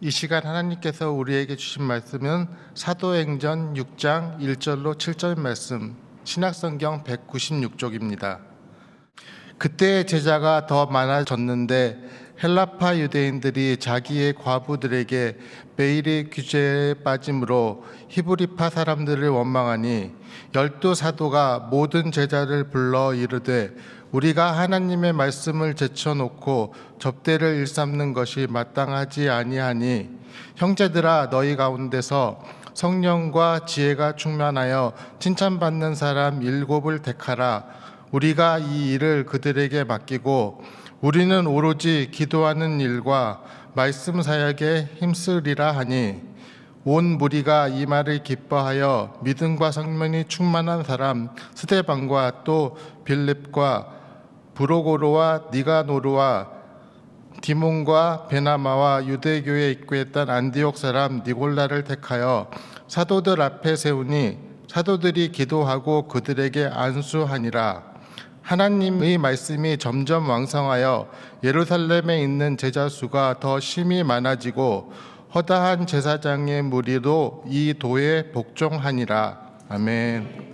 이 시간 하나님께서 우리에게 주신 말씀은 사도행전 6장 1절로 7절 말씀, 신약성경 196쪽입니다. 그때 제자가 더 많아졌는데 헬라파 유대인들이 자기의 과부들에게 매일의 규제에 빠짐으로 히브리파 사람들을 원망하니 12사도가 모든 제자를 불러 이르되 우리가 하나님의 말씀을 제쳐놓고 접대를 일삼는 것이 마땅하지 아니하니 형제들아 너희 가운데서 성령과 지혜가 충만하여 칭찬받는 사람 7을 택하라. 우리가 이 일을 그들에게 맡기고 우리는 오로지 기도하는 일과 말씀 사역에 힘쓰리라 하니 온 무리가 이 말을 기뻐하여 믿음과 성령이 충만한 사람 스데반과 또 빌립과 브로고로와 니가노르와 디몬과 베나마와 유대교에 입구했던 안디옥 사람 니골라를 택하여 사도들 앞에 세우니 사도들이 기도하고 그들에게 안수하니라. 하나님의 말씀이 점점 왕성하여 예루살렘에 있는 제자 수가 더 심히 많아지고 허다한 제사장의 무리도 이 도에 복종하니라. 아멘.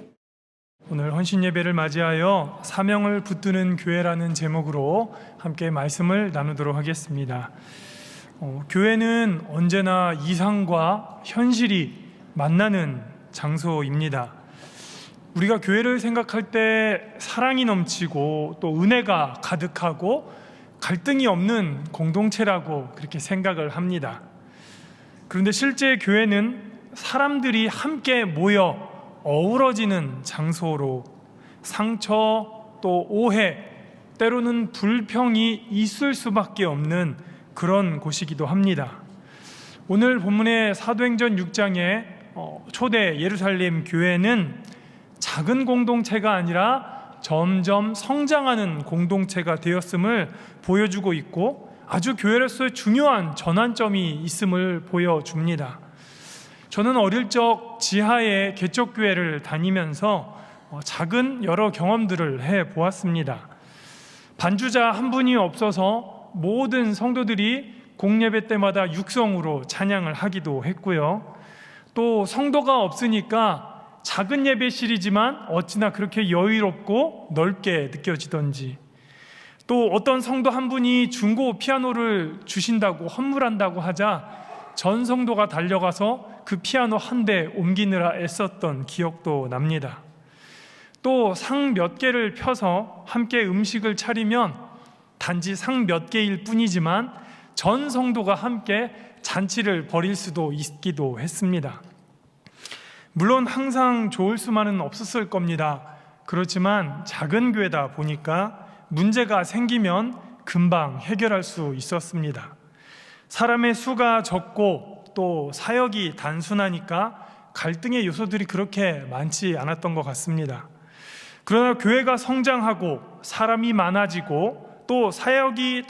오늘 헌신 예배를 맞이하여 사명을 붙드는 교회라는 제목으로 함께 말씀을 나누도록 하겠습니다. 교회는 언제나 이상과 현실이 만나는 장소입니다. 우리가 교회를 생각할 때 사랑이 넘치고 또 은혜가 가득하고 갈등이 없는 공동체라고 그렇게 생각을 합니다. 그런데 실제 교회는 사람들이 함께 모여 어우러지는 장소로 상처 또 오해 때로는 불평이 있을 수밖에 없는 그런 곳이기도 합니다. 오늘 본문의 사도행전 6장의 초대 예루살렘 교회는 작은 공동체가 아니라 점점 성장하는 공동체가 되었음을 보여주고 있고 아주 교회로서의 중요한 전환점이 있음을 보여줍니다. 저는 어릴 적 지하의 개척교회를 다니면서 작은 여러 경험들을 해보았습니다. 반주자 한 분이 없어서 모든 성도들이 공예배 때마다 육성으로 찬양을 하기도 했고요. 또 성도가 없으니까 작은 예배실이지만 어찌나 그렇게 여유롭고 넓게 느껴지던지, 또 어떤 성도 한 분이 중고 피아노를 주신다고 헌물한다고 하자 전 성도가 달려가서 그 피아노 한 대 옮기느라 애썼던 기억도 납니다. 또 상 몇 개를 펴서 함께 음식을 차리면 단지 상 몇 개일 뿐이지만 전 성도가 함께 잔치를 벌일 수도 있기도 했습니다. 물론 항상 좋을 수만은 없었을 겁니다. 그렇지만 작은 교회다 보니까 문제가 생기면 금방 해결할 수 있었습니다. 사람의 수가 적고 또 사역이 단순하니까 갈등의 요소들이 그렇게 많지 않았던 것 같습니다. 그러나 교회가 성장하고 사람이 많아지고 또 사역이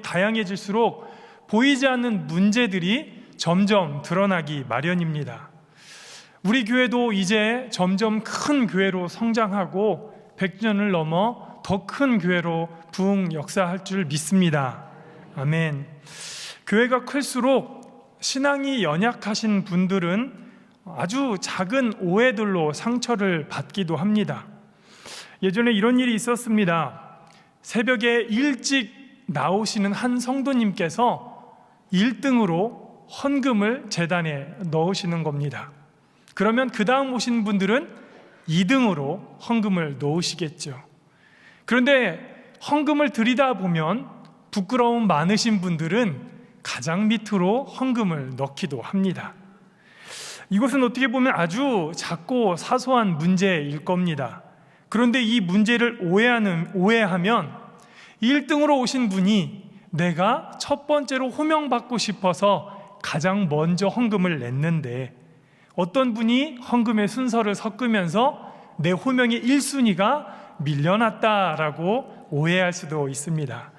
다양해질수록 보이지 않는 문제들이 점점 드러나기 마련입니다. 우리 교회도 이제 점점 큰 교회로 성장하고 100년을 넘어 더 큰 교회로 부흥 역사할 줄 믿습니다. 아멘. 교회가 클수록 신앙이 연약하신 분들은 아주 작은 오해들로 상처를 받기도 합니다. 예전에 이런 일이 있었습니다. 새벽에 일찍 나오시는 한 성도님께서 1등으로 헌금을 제단에 넣으시는 겁니다. 그러면 그 다음 오신 분들은 2등으로 헌금을 넣으시겠죠. 그런데 헌금을 드리다 보면 부끄러움 많으신 분들은 가장 밑으로 헌금을 넣기도 합니다. 이것은 어떻게 보면 아주 작고 사소한 문제일 겁니다. 그런데 이 문제를 오해하면 1등으로 오신 분이 내가 첫 번째로 호명받고 싶어서 가장 먼저 헌금을 냈는데 어떤 분이 헌금의 순서를 섞으면서 내 호명의 1순위가 밀려났다라고 오해할 수도 있습니다.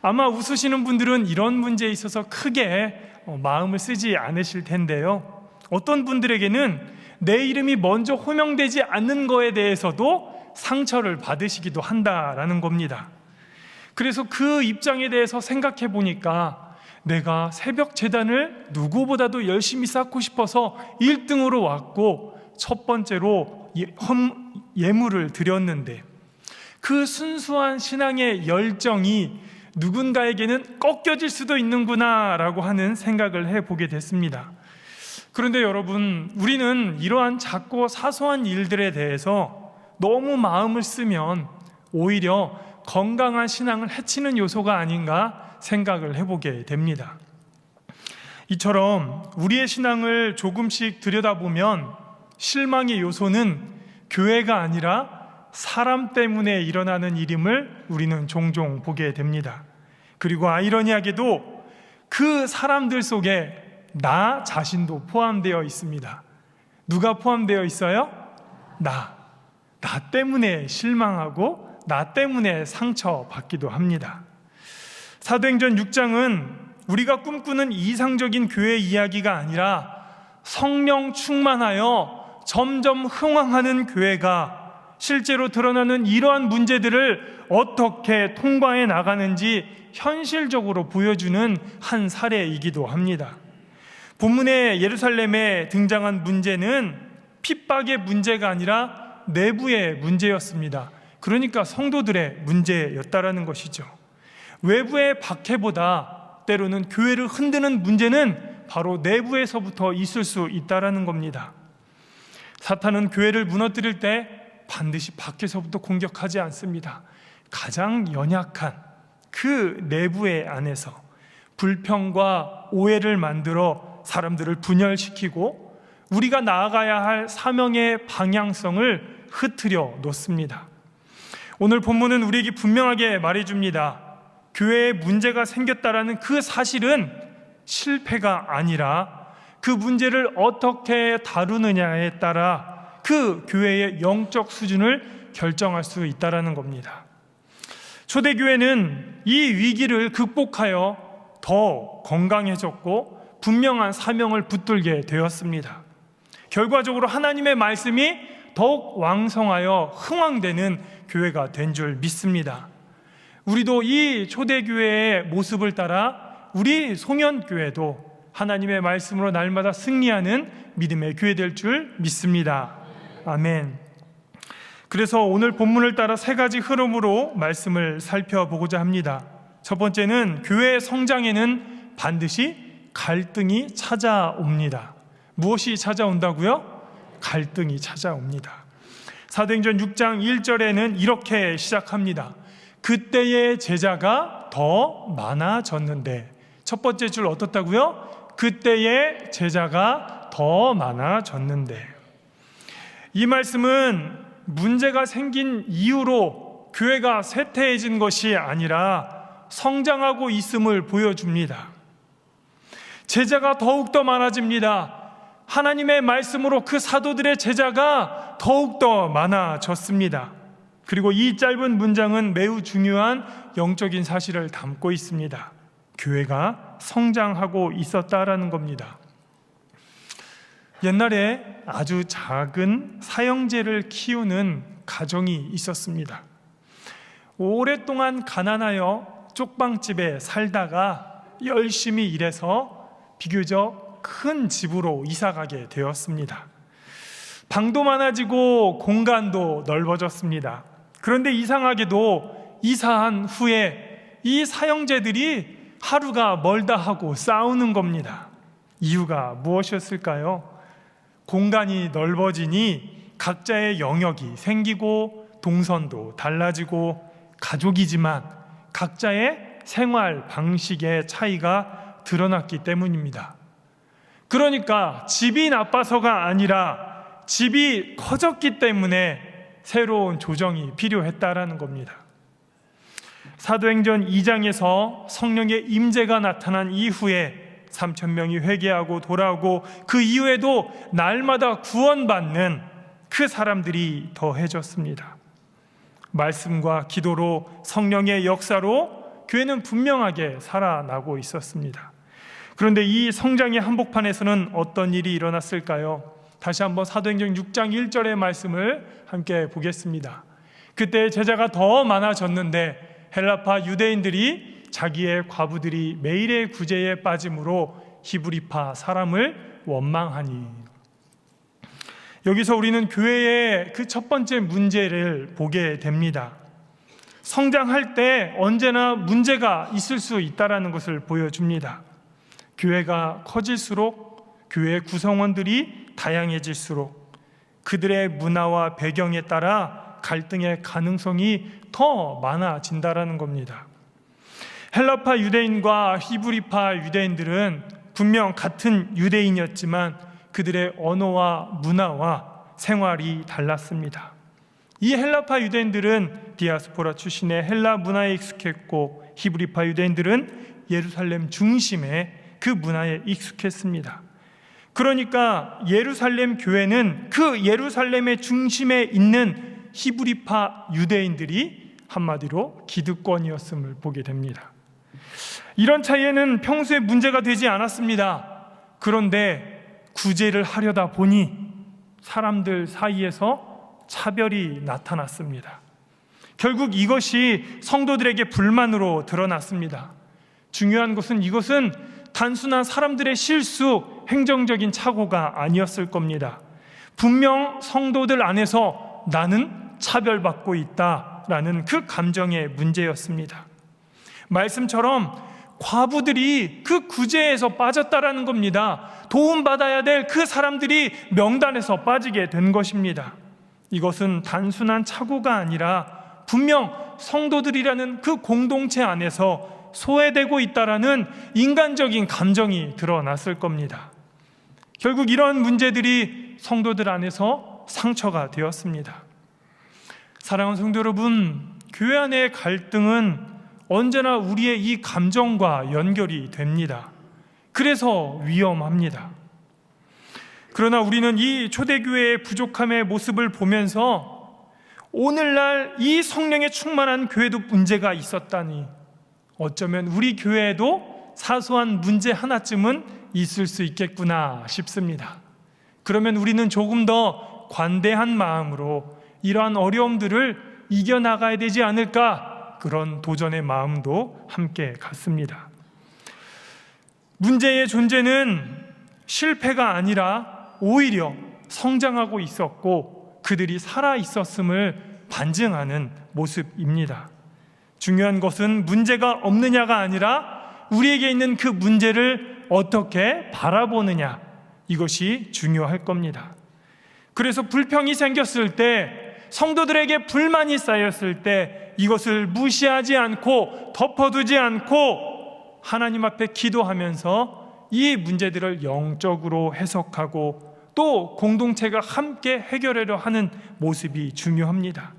아마 웃으시는 분들은 이런 문제에 있어서 크게 마음을 쓰지 않으실 텐데요. 어떤 분들에게는 내 이름이 먼저 호명되지 않는 거에 대해서도 상처를 받으시기도 한다라는 겁니다. 그래서 그 입장에 대해서 생각해 보니까 내가 새벽 제단을 누구보다도 열심히 쌓고 싶어서 1등으로 왔고 첫 번째로 예물을 드렸는데 그 순수한 신앙의 열정이 누군가에게는 꺾여질 수도 있는구나 라고 하는 생각을 해보게 됐습니다. 그런데 여러분, 우리는 이러한 작고 사소한 일들에 대해서 너무 마음을 쓰면 오히려 건강한 신앙을 해치는 요소가 아닌가 생각을 해보게 됩니다. 이처럼 우리의 신앙을 조금씩 들여다보면 실망의 요소는 교회가 아니라 사람 때문에 일어나는 일임을 우리는 종종 보게 됩니다. 그리고 아이러니하게도 그 사람들 속에 나 자신도 포함되어 있습니다. 누가 포함되어 있어요? 나 때문에 실망하고 나 때문에 상처받기도 합니다. 사도행전 6장은 우리가 꿈꾸는 이상적인 교회 이야기가 아니라 성령 충만하여 점점 흥왕하는 교회가 실제로 드러나는 이러한 문제들을 어떻게 통과해 나가는지 현실적으로 보여주는 한 사례이기도 합니다. 본문의 예루살렘에 등장한 문제는 핍박의 문제가 아니라 내부의 문제였습니다. 그러니까 성도들의 문제였다라는 것이죠. 외부의 박해보다 때로는 교회를 흔드는 문제는 바로 내부에서부터 있을 수 있다라는 겁니다. 사탄은 교회를 무너뜨릴 때 반드시 밖에서부터 공격하지 않습니다. 가장 연약한 그 내부의 안에서 불평과 오해를 만들어 사람들을 분열시키고 우리가 나아가야 할 사명의 방향성을 흐트려 놓습니다. 오늘 본문은 우리에게 분명하게 말해줍니다. 교회에 문제가 생겼다라는 그 사실은 실패가 아니라 그 문제를 어떻게 다루느냐에 따라 그 교회의 영적 수준을 결정할 수 있다는 겁니다. 초대교회는 이 위기를 극복하여 더 건강해졌고 분명한 사명을 붙들게 되었습니다. 결과적으로 하나님의 말씀이 더욱 왕성하여 흥왕되는 교회가 된 줄 믿습니다. 우리도 이 초대교회의 모습을 따라 우리 송현교회도 하나님의 말씀으로 날마다 승리하는 믿음의 교회 될 줄 믿습니다. 아멘. 그래서 오늘 본문을 따라 세 가지 흐름으로 말씀을 살펴보고자 합니다. 첫 번째는 교회의 성장에는 반드시 갈등이 찾아옵니다. 무엇이 찾아온다고요? 갈등이 찾아옵니다. 사도행전 6장 1절에는 이렇게 시작합니다. 그때의 제자가 더 많아졌는데, 첫 번째 줄 어떻다고요? 그때의 제자가 더 많아졌는데. 이 말씀은 문제가 생긴 이후로 교회가 쇠퇴해진 것이 아니라 성장하고 있음을 보여줍니다. 제자가 더욱더 많아집니다. 하나님의 말씀으로 그 사도들의 제자가 더욱더 많아졌습니다. 그리고 이 짧은 문장은 매우 중요한 영적인 사실을 담고 있습니다. 교회가 성장하고 있었다라는 겁니다. 옛날에 아주 작은 사형제를 키우는 가정이 있었습니다. 오랫동안 가난하여 쪽방집에 살다가 열심히 일해서 비교적 큰 집으로 이사가게 되었습니다. 방도 많아지고 공간도 넓어졌습니다. 그런데 이상하게도 이사한 후에 이 사형제들이 하루가 멀다 하고 싸우는 겁니다. 이유가 무엇이었을까요? 공간이 넓어지니 각자의 영역이 생기고 동선도 달라지고 가족이지만 각자의 생활 방식의 차이가 드러났기 때문입니다. 그러니까 집이 나빠서가 아니라 집이 커졌기 때문에 새로운 조정이 필요했다라는 겁니다. 사도행전 2장에서 성령의 임재가 나타난 이후에 3,000명이 회개하고 돌아오고 그 이후에도 날마다 구원받는 그 사람들이 더해졌습니다. 말씀과 기도로 성령의 역사로 교회는 분명하게 살아나고 있었습니다. 그런데 이 성장의 한복판에서는 어떤 일이 일어났을까요? 다시 한번 사도행전 6장 1절의 말씀을 함께 보겠습니다. 그때 제자가 더 많아졌는데 헬라파 유대인들이 자기의 과부들이 매일의 구제에 빠짐으로 히브리파 사람을 원망하니. 여기서 우리는 교회의 그 첫 번째 문제를 보게 됩니다. 성장할 때 언제나 문제가 있을 수 있다는 것을 보여줍니다. 교회가 커질수록, 교회 구성원들이 다양해질수록 그들의 문화와 배경에 따라 갈등의 가능성이 더 많아진다는 겁니다. 헬라파 유대인과 히브리파 유대인들은 분명 같은 유대인이었지만 그들의 언어와 문화와 생활이 달랐습니다. 이 헬라파 유대인들은 디아스포라 출신의 헬라 문화에 익숙했고, 히브리파 유대인들은 예루살렘 중심의 그 문화에 익숙했습니다. 그러니까 예루살렘 교회는 그 예루살렘의 중심에 있는 히브리파 유대인들이 한마디로 기득권이었음을 보게 됩니다. 이런 차이에는 평소에 문제가 되지 않았습니다. 그런데 구제를 하려다 보니 사람들 사이에서 차별이 나타났습니다. 결국 이것이 성도들에게 불만으로 드러났습니다. 중요한 것은 이것은 단순한 사람들의 실수, 행정적인 착오가 아니었을 겁니다. 분명 성도들 안에서 나는 차별받고 있다라는 그 감정의 문제였습니다. 말씀처럼 과부들이 그 구제에서 빠졌다라는 겁니다. 도움받아야 될 그 사람들이 명단에서 빠지게 된 것입니다. 이것은 단순한 착오가 아니라 분명 성도들이라는 그 공동체 안에서 소외되고 있다라는 인간적인 감정이 드러났을 겁니다. 결국 이런 문제들이 성도들 안에서 상처가 되었습니다. 사랑하는 성도 여러분, 교회 안의 갈등은 언제나 우리의 이 감정과 연결이 됩니다. 그래서 위험합니다. 그러나 우리는 이 초대교회의 부족함의 모습을 보면서 오늘날 이 성령에 충만한 교회도 문제가 있었다니, 어쩌면 우리 교회에도 사소한 문제 하나쯤은 있을 수 있겠구나 싶습니다. 그러면 우리는 조금 더 관대한 마음으로 이러한 어려움들을 이겨나가야 되지 않을까, 그런 도전의 마음도 함께 갖습니다. 문제의 존재는 실패가 아니라 오히려 성장하고 있었고 그들이 살아 있었음을 반증하는 모습입니다. 중요한 것은 문제가 없느냐가 아니라 우리에게 있는 그 문제를 어떻게 바라보느냐, 이것이 중요할 겁니다. 그래서 불평이 생겼을 때, 성도들에게 불만이 쌓였을 때 이것을 무시하지 않고 덮어두지 않고 하나님 앞에 기도하면서 이 문제들을 영적으로 해석하고 또 공동체가 함께 해결하려 하는 모습이 중요합니다.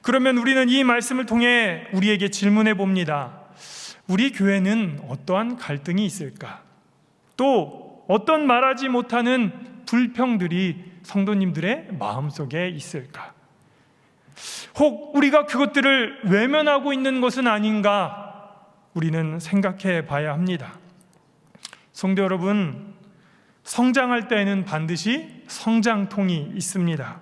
그러면 우리는 이 말씀을 통해 우리에게 질문해 봅니다. 우리 교회는 어떠한 갈등이 있을까? 또 어떤 말하지 못하는 불평들이 성도님들의 마음속에 있을까? 혹 우리가 그것들을 외면하고 있는 것은 아닌가? 우리는 생각해 봐야 합니다. 성도 여러분, 성장할 때에는 반드시 성장통이 있습니다.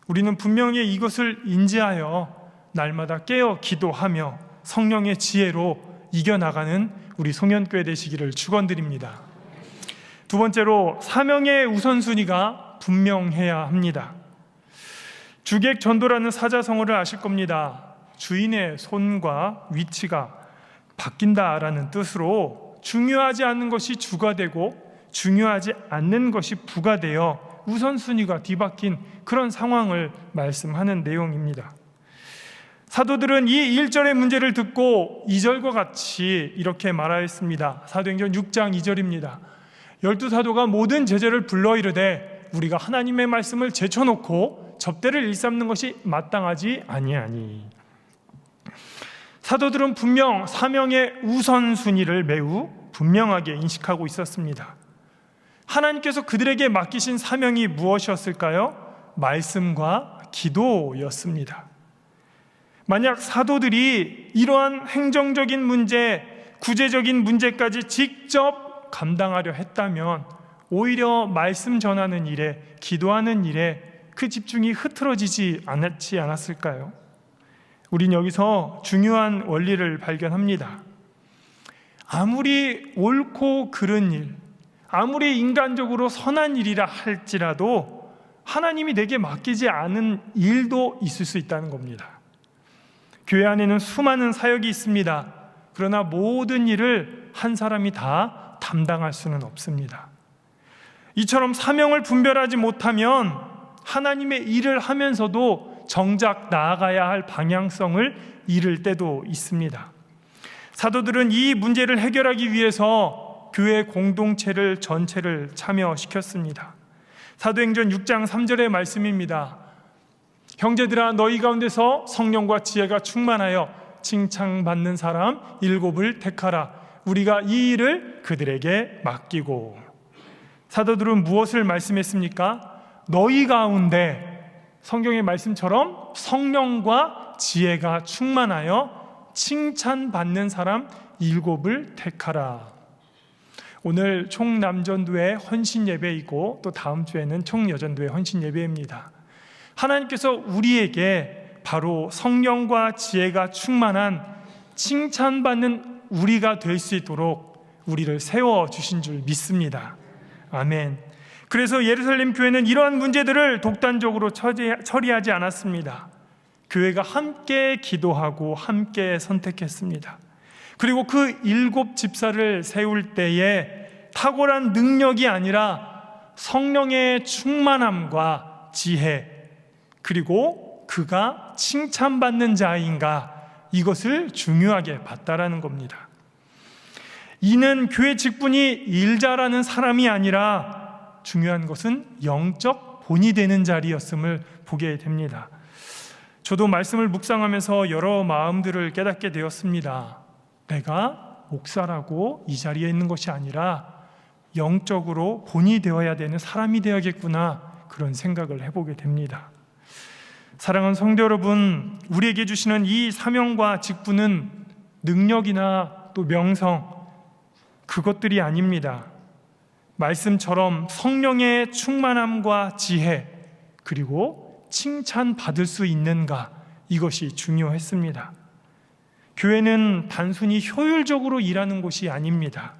우리는 분명히 이것을 인지하여 날마다 깨어 기도하며 성령의 지혜로 이겨나가는 우리 송년교회 되시기를 축원드립니다. 두 번째로, 사명의 우선순위가 분명해야 합니다. 주객 전도라는 사자성어를 아실 겁니다. 주인의 손과 위치가 바뀐다라는 뜻으로 중요하지 않은 것이 주가 되고 중요하지 않는 것이 부가 되어 우선순위가 뒤바뀐 그런 상황을 말씀하는 내용입니다. 사도들은 이 1절의 문제를 듣고 2절과 같이 이렇게 말하였습니다. 사도행전 6장 2절입니다. 12사도가 모든 제자를 불러 이르되 우리가 하나님의 말씀을 제쳐놓고 접대를 일삼는 것이 마땅하지 아니하니. 사도들은 분명 사명의 우선순위를 매우 분명하게 인식하고 있었습니다. 하나님께서 그들에게 맡기신 사명이 무엇이었을까요? 말씀과 기도였습니다. 만약 사도들이 이러한 행정적인 문제, 구제적인 문제까지 직접 감당하려 했다면 오히려 말씀 전하는 일에, 기도하는 일에 그 집중이 흐트러지지 않았을까요? 우린 여기서 중요한 원리를 발견합니다. 아무리 옳고 그른 일, 아무리 인간적으로 선한 일이라 할지라도 하나님이 내게 맡기지 않은 일도 있을 수 있다는 겁니다. 교회 안에는 수많은 사역이 있습니다. 그러나 모든 일을 한 사람이 다 담당할 수는 없습니다. 이처럼 사명을 분별하지 못하면 하나님의 일을 하면서도 정작 나아가야 할 방향성을 잃을 때도 있습니다. 사도들은 이 문제를 해결하기 위해서 교회 공동체를 전체를 참여시켰습니다. 사도행전 6장 3절의 말씀입니다. 형제들아, 너희 가운데서 성령과 지혜가 충만하여 칭찬받는 사람 7을 택하라. 우리가 이 일을 그들에게 맡기고. 사도들은 무엇을 말씀했습니까? 너희 가운데 성경의 말씀처럼 성령과 지혜가 충만하여 칭찬받는 사람 7을 택하라. 오늘 총남전도회 헌신 예배이고 또 다음 주에는 총여전도회 헌신 예배입니다. 하나님께서 우리에게 바로 성령과 지혜가 충만한 칭찬받는 우리가 될 수 있도록 우리를 세워주신 줄 믿습니다. 아멘. 그래서 예루살렘 교회는 이러한 문제들을 독단적으로 처리하지 않았습니다. 교회가 함께 기도하고 함께 선택했습니다. 그리고 그 7 집사를 세울 때에 탁월한 능력이 아니라 성령의 충만함과 지혜, 그리고 그가 칭찬받는 자인가, 이것을 중요하게 봤다라는 겁니다. 이는 교회 직분이 일 잘하는 사람이 아니라 중요한 것은 영적 본이 되는 자리였음을 보게 됩니다. 저도 말씀을 묵상하면서 여러 마음들을 깨닫게 되었습니다. 내가 목사라고 이 자리에 있는 것이 아니라 영적으로 본이 되어야 되는 사람이 되어야겠구나, 그런 생각을 해보게 됩니다. 사랑하는 성도 여러분, 우리에게 주시는 이 사명과 직분은 능력이나 또 명성, 그것들이 아닙니다. 말씀처럼 성령의 충만함과 지혜, 그리고 칭찬받을 수 있는가, 이것이 중요했습니다. 교회는 단순히 효율적으로 일하는 곳이 아닙니다.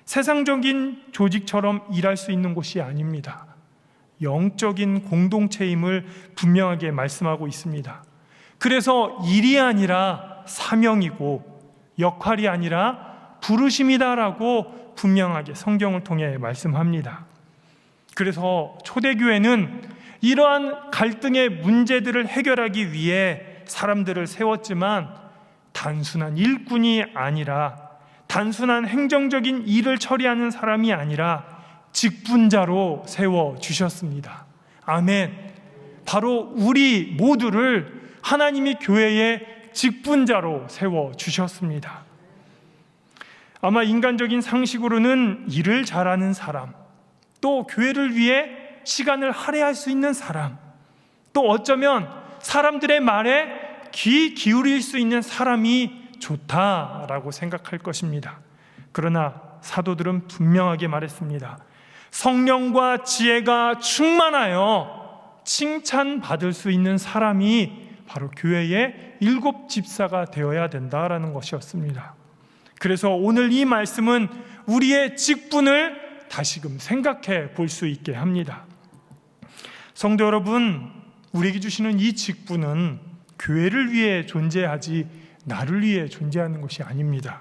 세상적인 조직처럼 일할 수 있는 곳이 아닙니다. 영적인 공동체임을 분명하게 말씀하고 있습니다. 그래서 일이 아니라 사명이고 역할이 아니라 부르심이다라고 분명하게 성경을 통해 말씀합니다. 그래서 초대교회는 이러한 갈등의 문제들을 해결하기 위해 사람들을 세웠지만 단순한 일꾼이 아니라, 단순한 행정적인 일을 처리하는 사람이 아니라 직분자로 세워주셨습니다. 아멘. 바로 우리 모두를 하나님이 교회의 직분자로 세워주셨습니다. 아마 인간적인 상식으로는 일을 잘하는 사람, 또 교회를 위해 시간을 할애할 수 있는 사람, 또 어쩌면 사람들의 말에 귀 기울일 수 있는 사람이 좋다라고 생각할 것입니다. 그러나 사도들은 분명하게 말했습니다. 성령과 지혜가 충만하여 칭찬받을 수 있는 사람이 바로 교회의 7 집사가 되어야 된다라는 것이었습니다. 그래서 오늘 이 말씀은 우리의 직분을 다시금 생각해 볼 수 있게 합니다. 성도 여러분, 우리에게 주시는 이 직분은 교회를 위해 존재하지 나를 위해 존재하는 것이 아닙니다.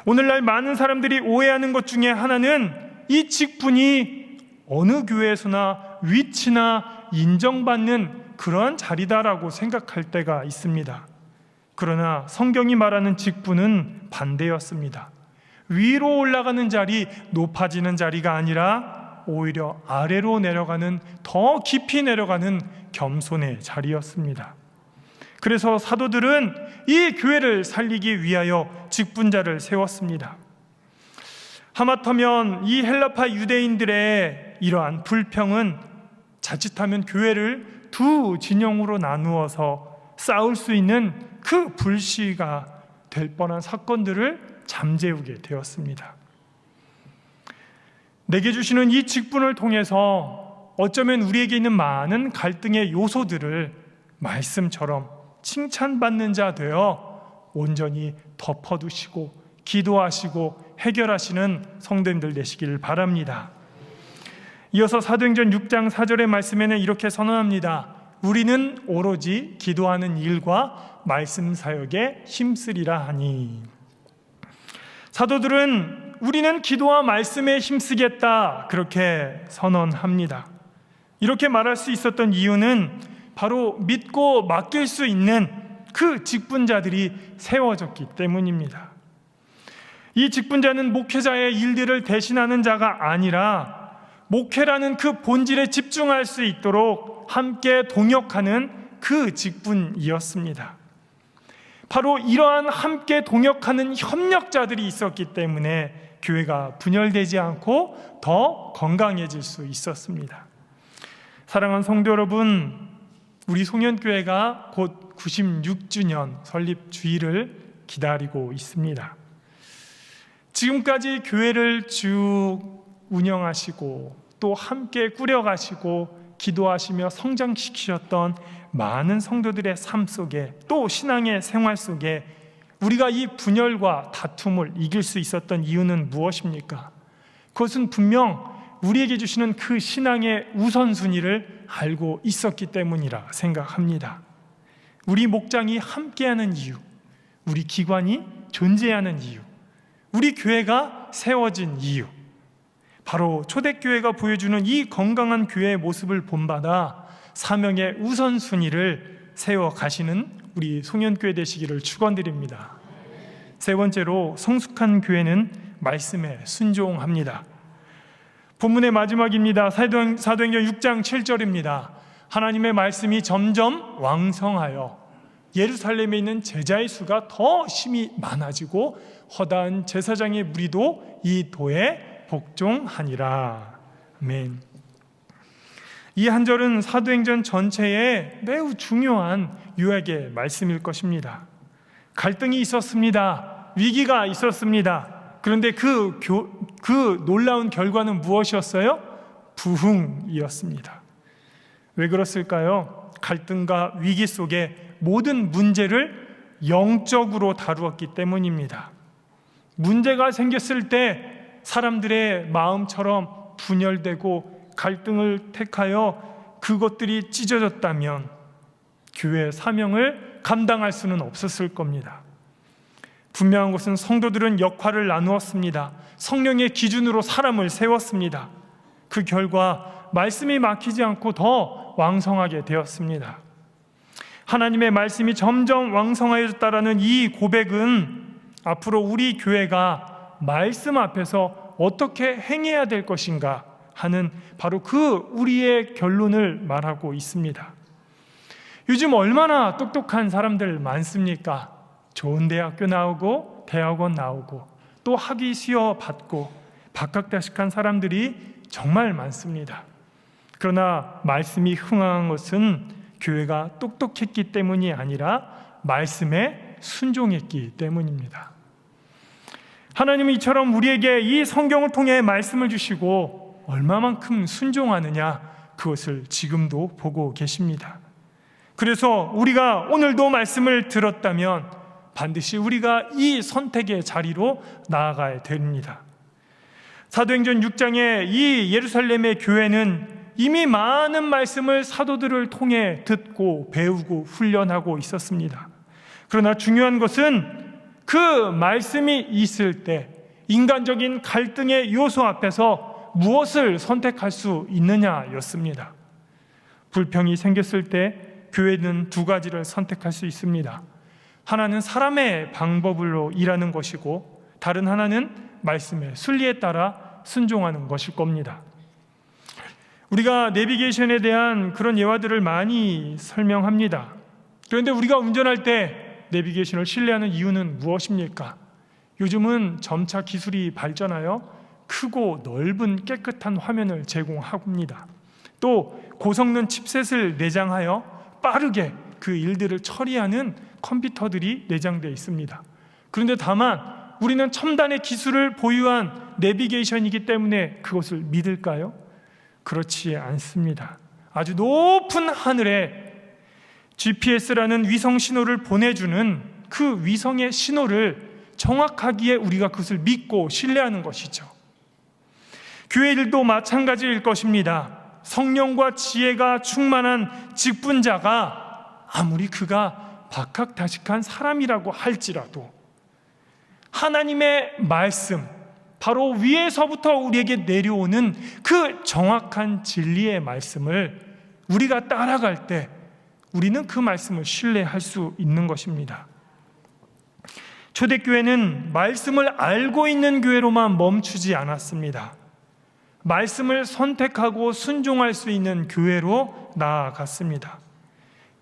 오늘날 많은 사람들이 오해하는 것 중에 하나는 이 직분이 어느 교회에서나 위치나 인정받는 그러한 자리다라고 생각할 때가 있습니다. 그러나 성경이 말하는 직분은 반대였습니다. 위로 올라가는 자리, 높아지는 자리가 아니라 오히려 아래로 내려가는, 더 깊이 내려가는 겸손의 자리였습니다. 그래서 사도들은 이 교회를 살리기 위하여 직분자를 세웠습니다. 하마터면 이 헬라파 유대인들의 이러한 불평은 자칫하면 교회를 2 진영으로 나누어서 싸울 수 있는 그 불씨가 될 뻔한 사건들을 잠재우게 되었습니다. 내게 주시는 이 직분을 통해서 어쩌면 우리에게 있는 많은 갈등의 요소들을 말씀처럼 칭찬받는 자 되어 온전히 덮어두시고 기도하시고 해결하시는 성도님들 되시길 바랍니다. 이어서 사도행전 6장 4절의 말씀에는 이렇게 선언합니다. 우리는 오로지 기도하는 일과 말씀 사역에 힘쓰리라 하니. 사도들은 우리는 기도와 말씀에 힘쓰겠다 그렇게 선언합니다. 이렇게 말할 수 있었던 이유는 바로 믿고 맡길 수 있는 그 직분자들이 세워졌기 때문입니다. 이 직분자는 목회자의 일들을 대신하는 자가 아니라 목회라는 그 본질에 집중할 수 있도록 함께 동역하는 그 직분이었습니다. 바로 이러한 함께 동역하는 협력자들이 있었기 때문에 교회가 분열되지 않고 더 건강해질 수 있었습니다. 사랑하는 성도 여러분, 우리 송년교회가 곧 96주년 설립 주일을 기다리고 있습니다. 지금까지 교회를 쭉 운영하시고 또 함께 꾸려가시고 기도하시며 성장시키셨던 많은 성도들의 삶 속에 또 신앙의 생활 속에 우리가 이 분열과 다툼을 이길 수 있었던 이유는 무엇입니까? 그것은 분명 우리에게 주시는 그 신앙의 우선순위를 알고 있었기 때문이라 생각합니다. 우리 목장이 함께하는 이유, 우리 기관이 존재하는 이유, 우리 교회가 세워진 이유, 바로 초대교회가 보여주는 이 건강한 교회의 모습을 본받아 사명의 우선순위를 세워가시는 우리 송년교회 되시기를 축원드립니다. 세 번째로 성숙한 교회는 말씀에 순종합니다. 본문의 마지막입니다. 사도행전 6장 7절입니다. 하나님의 말씀이 점점 왕성하여 예루살렘에 있는 제자의 수가 더 심히 많아지고 허다한 제사장의 무리도 이 도에 복종하니라. 아멘. 이 한 절은 사도행전 전체에 매우 중요한 유익의 말씀일 것입니다. 갈등이 있었습니다. 위기가 있었습니다. 그런데 그 놀라운 결과는 무엇이었어요? 부흥이었습니다. 왜 그랬을까요? 갈등과 위기 속에 모든 문제를 영적으로 다루었기 때문입니다. 문제가 생겼을 때 사람들의 마음처럼 분열되고 갈등을 택하여 그것들이 찢어졌다면 교회의 사명을 감당할 수는 없었을 겁니다. 분명한 것은 성도들은 역할을 나누었습니다. 성령의 기준으로 사람을 세웠습니다. 그 결과 말씀이 막히지 않고 더 왕성하게 되었습니다. 하나님의 말씀이 점점 왕성해졌다라는 이 고백은 앞으로 우리 교회가 말씀 앞에서 어떻게 행해야 될 것인가 하는 바로 그 우리의 결론을 말하고 있습니다. 요즘 얼마나 똑똑한 사람들 많습니까? 좋은 대학교 나오고 대학원 나오고 또 학위 수여 받고 박학다식한 사람들이 정말 많습니다. 그러나 말씀이 흥황한 것은 교회가 똑똑했기 때문이 아니라 말씀에 순종했기 때문입니다. 하나님이 이처럼 우리에게 이 성경을 통해 말씀을 주시고 얼마만큼 순종하느냐, 그것을 지금도 보고 계십니다. 그래서 우리가 오늘도 말씀을 들었다면 반드시 우리가 이 선택의 자리로 나아가야 됩니다. 사도행전 6장의 이 예루살렘의 교회는 이미 많은 말씀을 사도들을 통해 듣고 배우고 훈련하고 있었습니다. 그러나 중요한 것은 그 말씀이 있을 때 인간적인 갈등의 요소 앞에서 무엇을 선택할 수 있느냐였습니다. 불평이 생겼을 때 교회는 두 가지를 선택할 수 있습니다. 하나는 사람의 방법으로 일하는 것이고 다른 하나는 말씀의 순리에 따라 순종하는 것일 겁니다. 우리가 내비게이션에 대한 그런 예화들을 많이 설명합니다. 그런데 우리가 운전할 때 내비게이션을 신뢰하는 이유는 무엇입니까? 요즘은 점차 기술이 발전하여 크고 넓은 깨끗한 화면을 제공합니다. 또 고성능 칩셋을 내장하여 빠르게 그 일들을 처리하는 컴퓨터들이 내장되어 있습니다. 그런데 다만 우리는 첨단의 기술을 보유한 내비게이션이기 때문에 그것을 믿을까요? 그렇지 않습니다. 아주 높은 하늘에 GPS라는 위성 신호를 보내주는 그 위성의 신호를 정확하기에 우리가 그것을 믿고 신뢰하는 것이죠. 교회 일도 마찬가지일 것입니다. 성령과 지혜가 충만한 직분자가 아무리 그가 박학다식한 사람이라고 할지라도 하나님의 말씀, 바로 위에서부터 우리에게 내려오는 그 정확한 진리의 말씀을 우리가 따라갈 때 우리는 그 말씀을 신뢰할 수 있는 것입니다. 초대교회는 말씀을 알고 있는 교회로만 멈추지 않았습니다. 말씀을 선택하고 순종할 수 있는 교회로 나아갔습니다.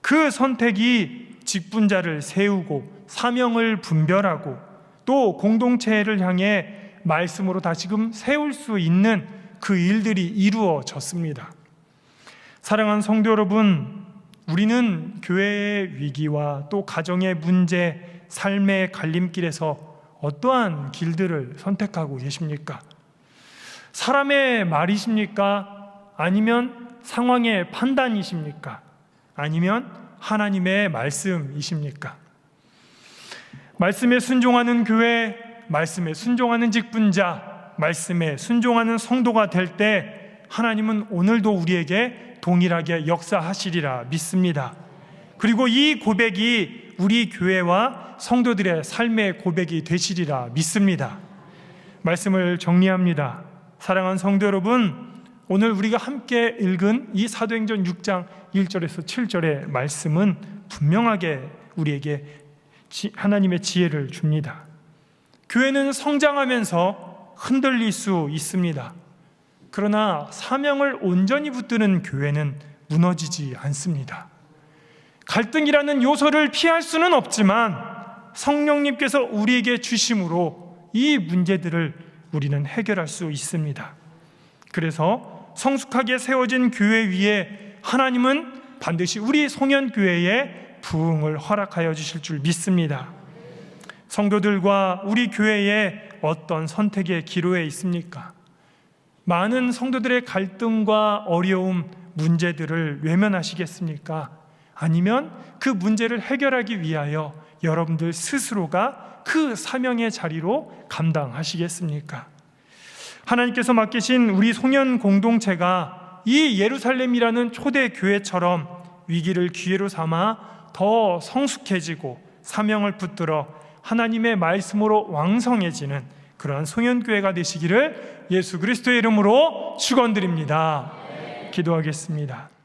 그 선택이 직분자를 세우고 사명을 분별하고 또 공동체를 향해 말씀으로 다시금 세울 수 있는 그 일들이 이루어졌습니다. 사랑하는 성도 여러분, 우리는 교회의 위기와 또 가정의 문제, 삶의 갈림길에서 어떠한 길들을 선택하고 계십니까? 사람의 말이십니까? 아니면 상황의 판단이십니까? 아니면 하나님의 말씀이십니까? 말씀에 순종하는 교회, 말씀에 순종하는 직분자, 말씀에 순종하는 성도가 될 때 하나님은 오늘도 우리에게 동일하게 역사하시리라 믿습니다. 그리고 이 고백이 우리 교회와 성도들의 삶의 고백이 되시리라 믿습니다. 말씀을 정리합니다. 사랑하는 성도 여러분, 오늘 우리가 함께 읽은 이 사도행전 6장 1절에서 7절의 말씀은 분명하게 우리에게 하나님의 지혜를 줍니다. 교회는 성장하면서 흔들릴 수 있습니다. 그러나 사명을 온전히 붙드는 교회는 무너지지 않습니다. 갈등이라는 요소를 피할 수는 없지만 성령님께서 우리에게 주심으로 이 문제들을 우리는 해결할 수 있습니다. 그래서 성숙하게 세워진 교회 위에 하나님은 반드시 우리 송현교회에 부흥을 허락하여 주실 줄 믿습니다. 성도들과 우리 교회에 어떤 선택의 기로에 있습니까? 많은 성도들의 갈등과 어려움, 문제들을 외면하시겠습니까? 아니면 그 문제를 해결하기 위하여 여러분들 스스로가 그 사명의 자리로 감당하시겠습니까? 하나님께서 맡기신 우리 송현 공동체가 이 예루살렘이라는 초대 교회처럼 위기를 기회로 삼아 더 성숙해지고 사명을 붙들어 하나님의 말씀으로 왕성해지는 그러한 송현교회가 되시기를 예수 그리스도의 이름으로 축원드립니다. 기도하겠습니다.